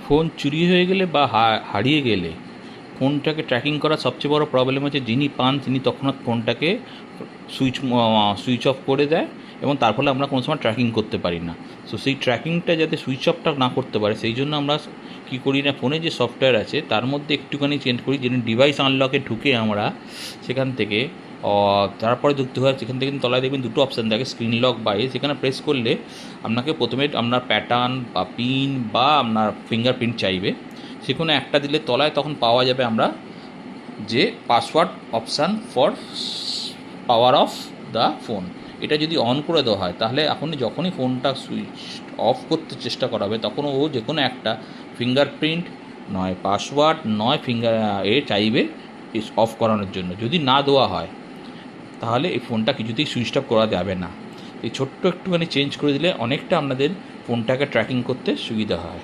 Phone চুরি হয়ে গেলে বা হারিয়ে গেলে ফোনটাকে ট্র্যাকিং করার সবচেয়ে বড় প্রবলেম হচ্ছে যিনি পান তিনি তৎক্ষণাৎ ফোনটাকে সুইচ অফ করে দেয় এবং তার ফলে আমরা কোনো সময় ট্র্যাকিং করতে পারি না। সো সেই ট্র্যাকিংটা যাতে সুইচ অফটা না করতে পারে সেই জন্য আমরা কী করি না, ফোনে যে সফটওয়্যার আছে তার মধ্যে একটুখানি চেঞ্জ করি, যেন ডিভাইস আনলকে ঢুকে আমরা সেখান থেকে তারপরে যুক্ত হয়। সেখান থেকে তলায় দেখবেন দুটো অপশান থাকে, স্ক্রিন লক বা সেখানে প্রেস করলে আপনাকে প্রথমে আপনার প্যাটার্ন বা পিন বা আপনার ফিঙ্গারপ্রিন্ট চাইবে, সে কোনো একটা দিলে তলায় তখন পাওয়া যাবে আমরা যে password option for power of the phone. এটা যদি অন করে দেওয়া হয় তাহলে এখন যখনই ফোনটা সুইচ অফ করতে চেষ্টা করা হবে তখন ও যে কোনো একটা ফিঙ্গারপ্রিন্ট নয় পাসওয়ার্ড নয় চাইবে অফ করানোর জন্য। যদি না দেওয়া হয় তাহলে এই ফোনটা কিছুতেই সুইচ অফ করা যাবে না। এই ছোট্ট একটুখানি চেঞ্জ করে দিলে অনেকটা আপনাদের ফোনটাকে ট্র্যাকিং করতে সুবিধা হয়।